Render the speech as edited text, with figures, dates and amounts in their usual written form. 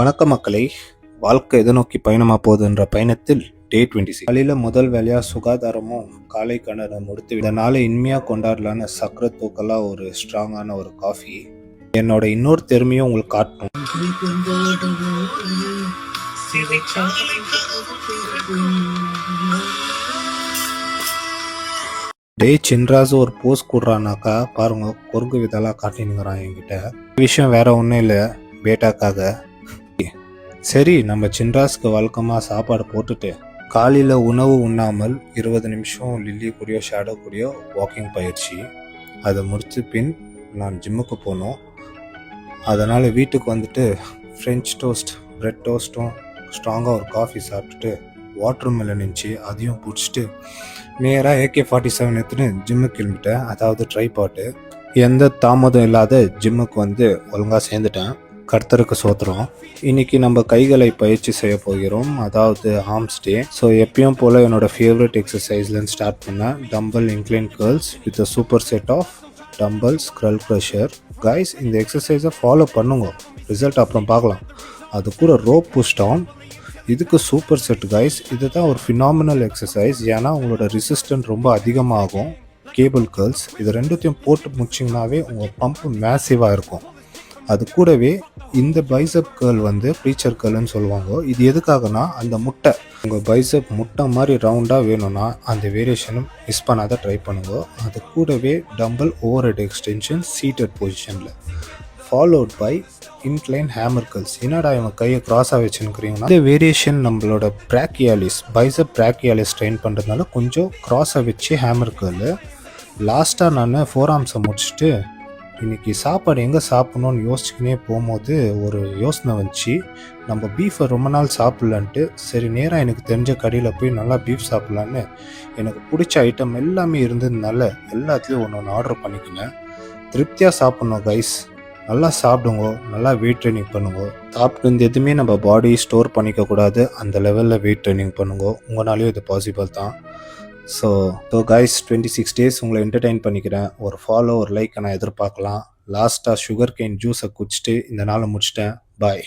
வணக்கம் மக்களே, வாழ்க்கை எதை நோக்கி பயணமாக போகுதுன்ற பயணத்தில் டே 26 காலையில் முதல் வேலையாக சுகாதாரமும் காலை கணரை முடித்து இதனால் இனிமையாக கொண்டாடலான்னு சக்கரை தூக்கலாக ஒரு ஸ்ட்ராங்கான ஒரு காஃபி. என்னோட இன்னொரு திறமையும் உங்களுக்கு காட்டணும். டே சின்ராசு ஒரு போஸ் கூடுறானாக்கா பாருங்க, கொறுங்கு விதெல்லாம் காட்டினுங்கிறான் என்கிட்ட. விஷயம் வேற ஒன்றும் இல்லை, பேட்டாக்காக. சரி, நம்ம சின்ராஸ்க்கு வழக்கமாக சாப்பாடு போட்டுட்டு காலையில் உணவு உண்ணாமல் 20 நிமிஷம் லில்லி கூடயோ ஷேடோ கூடயோ வாக்கிங் பயிற்சி. அதை முடித்து பின் நான் ஜிம்முக்கு போனோம். அதனால் வீட்டுக்கு வந்துட்டு ஃப்ரெஞ்ச் டோஸ்ட், பிரெட் டோஸ்ட்டும் ஸ்ட்ராங்காக ஒரு காஃபி சாப்பிட்டுட்டு வாட்டர் மெலன் இருந்துச்சு, அதையும் பிடிச்சிட்டு நேராக AK-47 எடுத்துன்னு ஜிம்முக்கு கிளம்பிட்டேன். அதாவது ட்ரைபாட்டு. எந்த தாமதம் இல்லாத ஜிம்முக்கு வந்து ஒழுங்காக சேர்ந்துட்டேன். கர்த்தருக்கு சோத்திரம். இன்னைக்கு நம்ம கைகளை பயிற்சி செய்ய போகிறோம், அதாவது ஆர்ம்ஸ் டே. ஸோ எப்பயும் போல் என்னோட ஃபேவரட் எக்ஸசைஸ்லேருந்து ஸ்டார்ட் பண்ணேன். Dumbbell incline curls with a super set of dumbbells skull crusher. Guys, இந்த எக்ஸசைஸை ஃபாலோ பண்ணுங்க, ரிசல்ட் அப்புறம் பார்க்கலாம். அது கூட ரோப் புஷ் டவுன், இதுக்கு சூப்பர் செட் கைஸ். இதுதான் ஒரு ஃபினாமினல் எக்ஸசைஸ், ஏன்னா உங்களோட ரெசிஸ்டன்ட் ரொம்ப அதிகமாகும். கேபிள் கர்ல்ஸ், இது ரெண்டுத்தையும் போட்டு முடிச்சிங்கனாவே உங்கள் பம்ப் மேசிவாக இருக்கும். அது கூடவே இந்த பைசப் கேர்ள் வந்து ப்ரீச்சர் கேர்ள்னு சொல்லுவாங்க. இது எதுக்காகனா, அந்த முட்டை உங்கள் பைசப் முட்டை மாதிரி ரவுண்டாக வேணும்னா அந்த வேரியேஷனும் மிஸ் பண்ணாத ட்ரை பண்ணுங்க. அது கூடவே dumbbell overhead extension seated பொசிஷனில் followed by incline hammer curls. என்னடா இவன் கையை க்ராஸாக வச்சுருக்கிறீங்கன்னா, இந்த வேரியேஷன் நம்மளோட பிராக்கியாலிஸ் பைசப் பிராக்கியாலிஸ் ட்ரெயின் பண்ணுறதுனால கொஞ்சம் க்ராஸாக வச்சு ஹேமர் கேர்ள். லாஸ்ட்டாக நான் ஃபோர் ஆர்ம்ஸை முடிச்சுட்டு இன்றைக்கி சாப்பாடு எங்கே சாப்பிட்ணுன்னு யோசிச்சுக்கினே போகும்போது ஒரு யோசனை வந்துச்சு. நம்ம பீஃபை ரொம்ப நாள் சாப்பிட்லான்ட்டு, சரி நேராக எனக்கு தெரிஞ்ச கடையில் போய் நல்லா பீஃப் சாப்பிட்லான்னு எனக்கு பிடிச்ச ஐட்டம் எல்லாமே இருந்ததுனால எல்லாத்துலேயும் ஒன்று ஆர்டர் பண்ணிக்கினேன். திருப்தியாக சாப்பிட்ணும் கைஸ், நல்லா சாப்பிடுங்க, நல்லா வெயிட் ட்ரைனிங் பண்ணுங்க. சாப்பிட்டு இந்த எதுவுமே நம்ம பாடி ஸ்டோர் பண்ணிக்கக்கூடாது, அந்த லெவலில் வெயிட் ட்ரைனிங் பண்ணுங்க. உங்களாலேயும் இது பாசிபிள் தான். ஸோ கைஸ், 26 days உங்களை என்டர்டெயின் பண்ணிக்கிறேன். ஒரு ஃபாலோ, ஒரு லைக் நான் எதிர்பார்க்கலாம். லாஸ்ட்டாக சுகர் கேன் ஜூஸை குடிச்சிட்டு இந்த நாளை முடிச்சிட்டேன். பாய்.